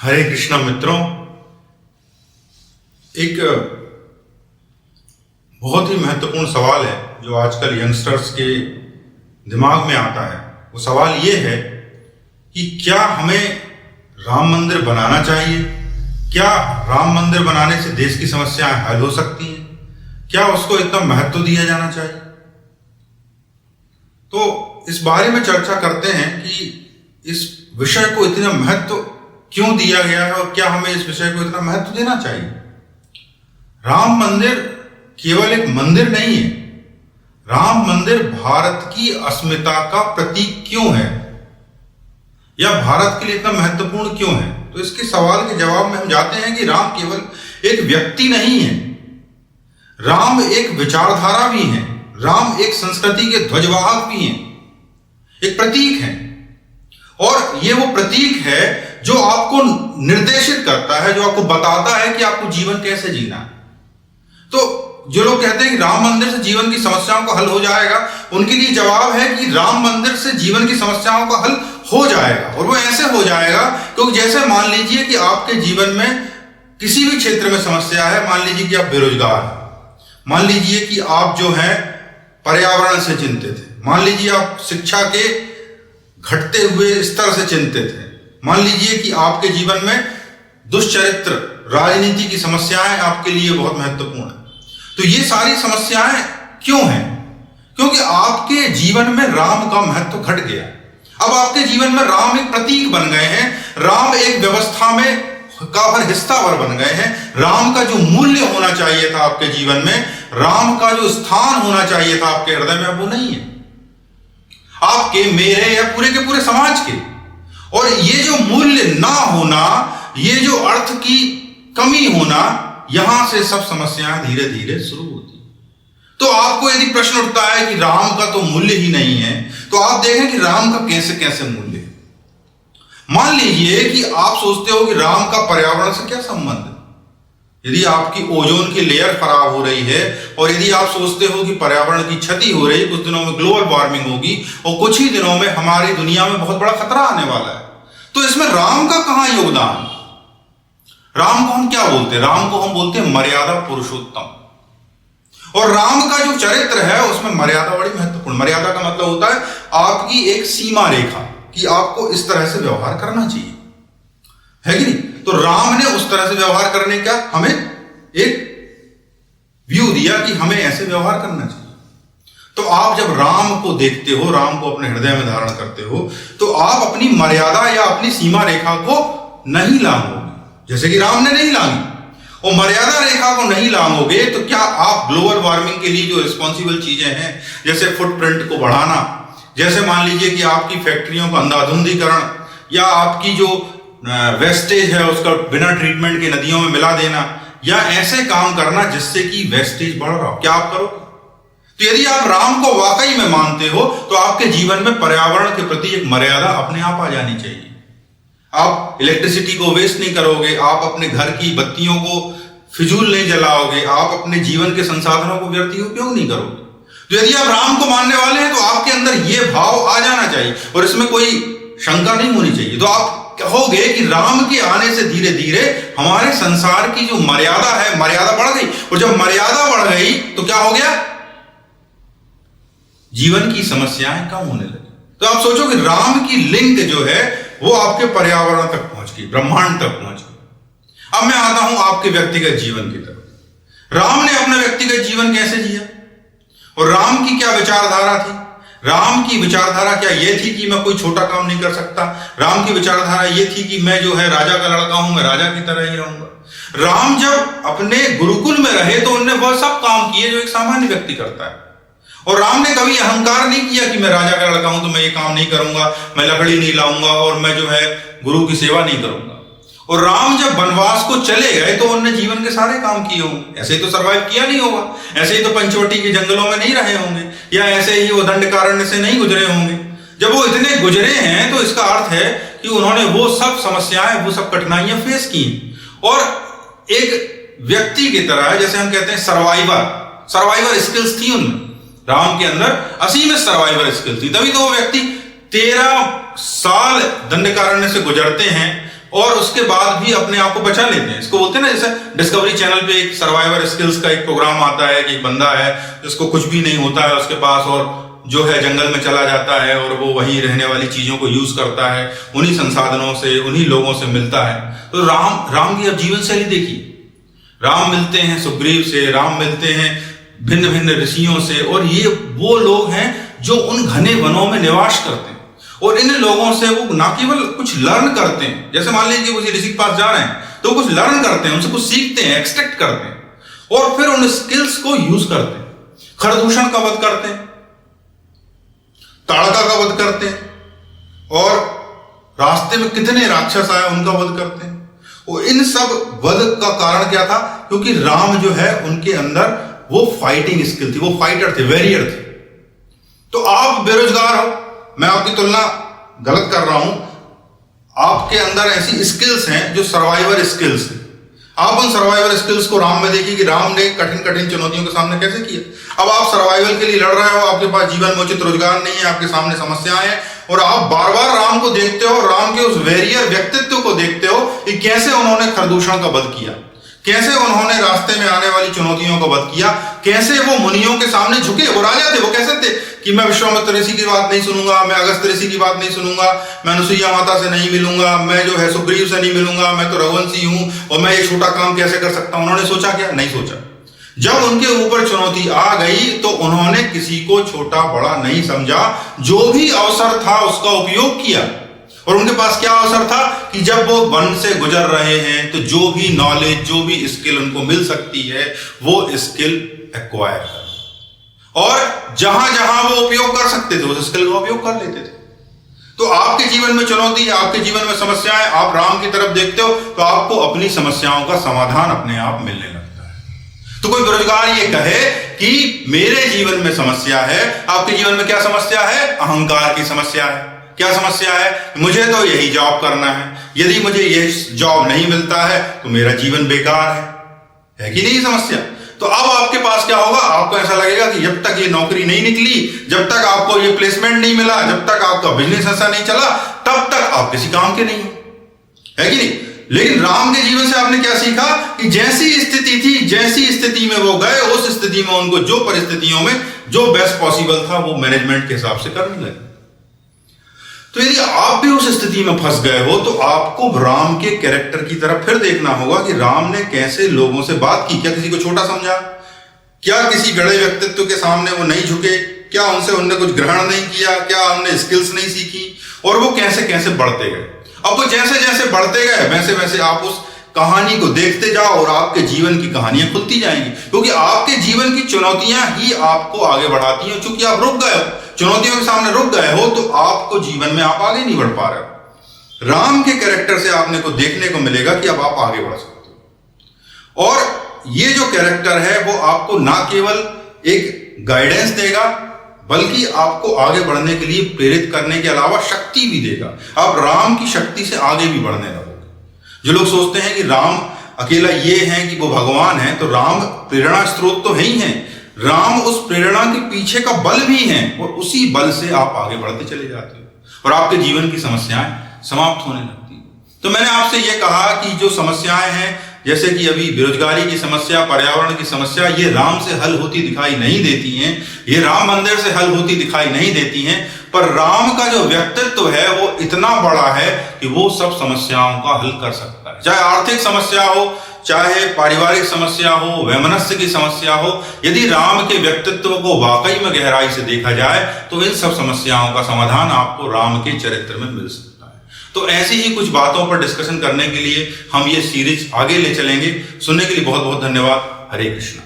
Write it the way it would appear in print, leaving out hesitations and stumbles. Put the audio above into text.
हरे कृष्णा मित्रों, एक बहुत ही महत्वपूर्ण सवाल है जो आजकल यंगस्टर्स के दिमाग में आता है। वो सवाल ये है कि क्या हमें राम मंदिर बनाना चाहिए? क्या राम मंदिर बनाने से देश की समस्याएं हल हो सकती हैं? क्या उसको इतना महत्व दिया जाना चाहिए? तो इस बारे में चर्चा करते हैं कि इस विषय को इतना महत्व क्यों दिया गया है और क्या हमें इस विषय को इतना महत्व देना चाहिए। राम मंदिर केवल एक मंदिर नहीं है। राम मंदिर भारत की अस्मिता का प्रतीक क्यों है या भारत के लिए इतना महत्वपूर्ण क्यों है? तो इसके सवाल के जवाब में हम जाते हैं कि राम केवल एक व्यक्ति नहीं है, राम एक विचारधारा भी है, राम एक संस्कृति के ध्वजवाहक भी हैं, एक प्रतीक है। और ये वो प्रतीक है जो आपको निर्देशित करता है, जो आपको बताता है कि आपको जीवन कैसे जीना है। तो जो लोग कहते हैं कि राम मंदिर से जीवन की समस्याओं का हल हो जाएगा, उनके लिए जवाब है कि राम मंदिर से जीवन की समस्याओं का हल हो जाएगा। और वो ऐसे हो जाएगा क्योंकि जैसे मान लीजिए कि आपके जीवन में किसी भी क्षेत्र में समस्या है, मान लीजिए कि आप बेरोजगार हैं, मान लीजिए कि आप जो है पर्यावरण से चिंतित हैं, मान लीजिए आप शिक्षा के घटते हुए स्तर से चिंतित हैं, मान लीजिए कि आपके जीवन में दुष्चरित्र, राजनीति की समस्याएं आपके लिए बहुत महत्वपूर्ण है। तो ये सारी समस्याएं क्यों हैं? क्योंकि आपके जीवन में राम का महत्व घट गया। अब आपके जीवन में राम एक प्रतीक बन गए हैं, राम एक व्यवस्था में का हर हिस्सा भर बन गए हैं। राम का जो मूल्य होना चाहिए था आपके जीवन में, राम का जो स्थान होना चाहिए था आपके हृदय में, वो नहीं है आपके, मेरे या पूरे के पूरे समाज के। और ये जो मूल्य ना होना, ये जो अर्थ की कमी होना, यहां से सब समस्याएं धीरे धीरे शुरू होती। तो आपको यदि प्रश्न उठता है कि राम का तो मूल्य ही नहीं है, तो आप देखें कि राम का कैसे कैसे मूल्य है। मान लीजिए कि आप सोचते हो कि राम का पर्यावरण से क्या संबंध है। यदि आपकी ओजोन की लेयर खराब हो रही है और यदि आप सोचते हो कि पर्यावरण की क्षति हो रही है, कुछ दिनों में ग्लोबल वार्मिंग होगी और कुछ ही दिनों में हमारी दुनिया में बहुत बड़ा खतरा आने वाला है, तो इसमें राम का कहां योगदान? राम को हम क्या बोलते हैं? राम को हम बोलते हैं मर्यादा पुरुषोत्तम। और राम का जो चरित्र है उसमें मर्यादा बड़ी महत्वपूर्ण। मर्यादा का मतलब होता है आपकी एक सीमा रेखा कि आपको इस तरह से व्यवहार करना चाहिए, है कि नहीं? तो राम ने उस तरह से व्यवहार करने का हमें एक व्यू दिया कि हमें ऐसे व्यवहार करना चाहिए। तो आप जब राम को देखते हो, राम को अपने हृदय में धारण करते हो, तो आप अपनी मर्यादा या अपनी सीमा रेखा को नहीं लांघोगे, जैसे कि राम ने नहीं लांघी। और मर्यादा रेखा को नहीं लांघोगे तो क्या आप ग्लोबल वार्मिंग के लिए जो रिस्पॉन्सिबल चीजें हैं, जैसे फुटप्रिंट को बढ़ाना, जैसे मान लीजिए कि आपकी फैक्ट्रियों का अंधाधुंधीकरण या आपकी जो वेस्टेज है उसका बिना ट्रीटमेंट के नदियों में मिला देना, या ऐसे काम करना जिससे कि वेस्टेज बढ़ रहा हो, क्या आप करोगे? तो यदि आप राम को वाकई में मानते हो तो आपके जीवन में पर्यावरण के प्रति एक मर्यादा अपने आप आ जानी चाहिए। आप इलेक्ट्रिसिटी को वेस्ट नहीं करोगे, आप अपने घर की बत्तियों को फिजूल नहीं जलाओगे, आप अपने जीवन के संसाधनों को व्यर्थ उपयोग नहीं करोगे। तो यदि आप राम को मानने वाले हैं तो आपके अंदर यह भाव आ जाना चाहिए और इसमें कोई शंका नहीं होनी चाहिए। तो आप कहोगे कि राम के आने से धीरे धीरे हमारे संसार की जो मर्यादा है, मर्यादा बढ़ गई। और जब मर्यादा बढ़ गई तो क्या हो गया? जीवन की समस्याएं कम होने लगी। तो आप सोचो कि राम की लिंक जो है वो आपके पर्यावरण तक पहुंच गई, ब्रह्मांड तक पहुंच गई। अब मैं आता हूं आपके व्यक्तिगत जीवन की तरफ। राम ने अपना व्यक्तिगत जीवन कैसे जिया और राम की क्या विचारधारा थी? राम की विचारधारा क्या ये थी कि मैं कोई छोटा काम नहीं कर सकता? राम की विचारधारा ये थी कि मैं जो है राजा का लड़का हूं, मैं राजा की तरह ही रहूंगा। राम जब अपने गुरुकुल में रहे तो उन्होंने वह सब काम किए जो एक सामान्य व्यक्ति करता है। और राम ने कभी अहंकार नहीं किया कि मैं राजा का लड़का हूं तो मैं ये काम नहीं करूंगा, मैं लकड़ी नहीं लाऊंगा और मैं जो है गुरु की सेवा नहीं करूंगा। और राम जब वनवास को चले गए तो उन्होंने जीवन के सारे काम किए होंगे। ऐसे ही तो सरवाइव किया नहीं होगा, ऐसे ही तो पंचवटी के जंगलों में नहीं रहे होंगे, या ऐसे ही वो दंडकारण्य से नहीं गुजरे होंगे। जब वो इतने गुजरे हैं तो इसका अर्थ है कि उन्होंने वो सब समस्याएं, वो सब कठिनाइयां फेस की और एक व्यक्ति की तरह, जैसे हम कहते हैं सर्वाइवर स्किल्स थी उनमें। राम के अंदर असीमित सर्वाइवर स्किल थी, तभी तो वो व्यक्ति 13 साल दंडकारण्य से गुजरते हैं, और उसके बाद भी अपने आप को बचा लेते हैं। इसको बोलते हैं ना, जैसे डिस्कवरी चैनल पे एक सर्वाइवर स्किल्स का एक प्रोग्राम आता है कि एक बंदा है जिसको कुछ भी नहीं होता है उसके पास, और जो है जंगल में चला जाता है और वो वहीं रहने वाली चीजों को यूज करता है, उन्हीं संसाधनों से, उन्हीं लोगों से मिलता है। तो राम की अब जीवन शैली देखिए, राम मिलते हैं सुग्रीव से, राम मिलते हैं भिन्न भिन्न ऋषियों से, और ये वो लोग हैं जो उन घने वनों में निवास करते हैं, और इन लोगों से वो ना केवल कुछ लर्न करते हैं, जैसे मान लीजिए किसी ऋषि के पास जा रहे हैं तो कुछ लर्न करते हैं, उनसे कुछ सीखते हैं, एक्सट्रैक्ट करते हैं, और फिर उन स्किल्स को यूज करते हैं। खरदूषण का वध करते हैं, ताड़का का वध करते हैं, और रास्ते में कितने राक्षस आए उनका वध करते हैं। और इन सब वध का कारण क्या था? क्योंकि राम जो है उनके अंदर वो फाइटिंग स्किल थी, वो फाइटर थे, वॉरियर थे। तो आप बेरोजगार हो, मैं आपकी तुलना गलत कर रहा हूं, आपके अंदर ऐसी स्किल्स हैं जो सर्वाइवर स्किल्स हैं। आप उन सर्वाइवल स्किल्स को राम में देखिए कि राम ने कठिन कठिन चुनौतियों के सामने कैसे किया। अब आप सर्वाइवल के लिए लड़ रहे हो, आपके पास जीवन में उचित रोजगार नहीं है, आपके सामने समस्याएं हैं, और आप बार बार राम को देखते हो, राम के उस वॉरियर व्यक्तित्व को देखते हो कि कैसे उन्होंने खरदूषण का वध किया, कैसे उन्होंने रास्ते में आने वाली चुनौतियों का वध किया, कैसे वो मुनियों के सामने झुके। वो राजा थे, वो कैसे थे कि मैं विश्वामित्र ऋषि की बात नहीं सुनूंगा, मैं अगस्त ऋषि की बात नहीं सुनूंगा, मैं अनुसुईया माता से नहीं मिलूंगा, मैं जो है सुग्रीव से नहीं मिलूंगा, मैं तो रघुवंशी हूं और मैं ये छोटा काम कैसे कर सकता हूं। उन्होंने सोचा क्या? नहीं सोचा। जब उनके ऊपर चुनौती आ गई तो उन्होंने किसी को छोटा बड़ा नहीं समझा, जो भी अवसर था उसका उपयोग किया। और उनके पास क्या अवसर था कि जब वो वन से गुजर रहे हैं तो जो भी नॉलेज, जो भी स्किल उनको मिल सकती है वो स्किल एक्वायर कर, और जहां जहां वो उपयोग कर सकते थे उस स्किल का उपयोग कर लेते थे। तो आपके जीवन में चुनौती, आपके जीवन में समस्याएं, आप राम की तरफ देखते हो तो आपको अपनी समस्याओं का समाधान अपने आप मिलने लगता है। तो कोई बेरोजगार ये कहे कि मेरे जीवन में समस्या है, आपके जीवन में क्या समस्या है? अहंकार की समस्या है। क्या समस्या है? मुझे तो यही जॉब करना है, यदि मुझे यह जॉब नहीं मिलता है तो मेरा जीवन बेकार है कि नहीं समस्या? तो अब आपके पास क्या होगा? आपको ऐसा लगेगा कि जब तक ये नौकरी नहीं निकली, जब तक आपको ये प्लेसमेंट नहीं मिला, जब तक आपका बिजनेस ऐसा नहीं चला, तब तक आप किसी काम के नहीं है कि नहीं? लेकिन राम के जीवन से आपने क्या सीखा कि जैसी स्थिति थी, जैसी स्थिति में वो गए, उस स्थिति में उनको जो परिस्थितियों में जो बेस्ट पॉसिबल था वो मैनेजमेंट के हिसाब से करने लगे। तो यदि आप भी उस स्थिति में फंस गए हो तो आपको राम के कैरेक्टर की तरफ फिर देखना होगा कि राम ने कैसे लोगों से बात की। क्या किसी को छोटा समझा? क्या किसी बड़े व्यक्तित्व के सामने वो नहीं झुके? क्या उनसे उनने कुछ ग्रहण नहीं किया? क्या उनने स्किल्स नहीं सीखी? और वो कैसे कैसे बढ़ते गए। अब वो जैसे जैसे बढ़ते गए वैसे वैसे आप उस कहानी को देखते जाओ और आपके जीवन की कहानियां खुलती जाएंगी, क्योंकि आपके जीवन की चुनौतियां ही आपको आगे बढ़ाती हैं। चूंकि आप रुक गए हो, चुनौतियों के सामने रुक गए हो, तो आपको जीवन में आप आगे नहीं बढ़ पा रहे हो। राम के कैरेक्टर से आपने को देखने को मिलेगा कि अब आप आगे बढ़ सकते हो, और ये जो कैरेक्टर है वो आपको ना केवल एक गाइडेंस देगा बल्कि आपको आगे बढ़ने के लिए प्रेरित करने के अलावा शक्ति भी देगा। आप राम की शक्ति से आगे भी बढ़ने लगोगे। जो लोग सोचते हैं कि राम अकेला ये है कि वो भगवान है, तो राम प्रेरणा स्रोत तो है ही है, राम उस प्रेरणा के पीछे का बल भी है, और उसी बल से आप आगे बढ़ते चले जाते हो और आपके जीवन की समस्याएं समाप्त होने लगती है। तो मैंने आपसे ये कहा कि जो समस्याएं हैं, जैसे कि अभी बेरोजगारी की समस्या, पर्यावरण की समस्या, ये राम से हल होती दिखाई नहीं देती हैं, ये राम मंदिर से हल होती दिखाई नहीं देती हैं, पर राम का जो व्यक्तित्व है वो इतना बड़ा है कि वो सब समस्याओं का हल कर सकता है। चाहे आर्थिक समस्या हो, चाहे पारिवारिक समस्या हो, वैमनस्य की समस्या हो, यदि राम के व्यक्तित्व को वाकई में गहराई से देखा जाए तो इन सब समस्याओं का समाधान आपको राम के चरित्र में मिल सकता है। तो ऐसी ही कुछ बातों पर डिस्कशन करने के लिए हम ये सीरीज आगे ले चलेंगे। सुनने के लिए बहुत बहुत धन्यवाद। हरे कृष्ण।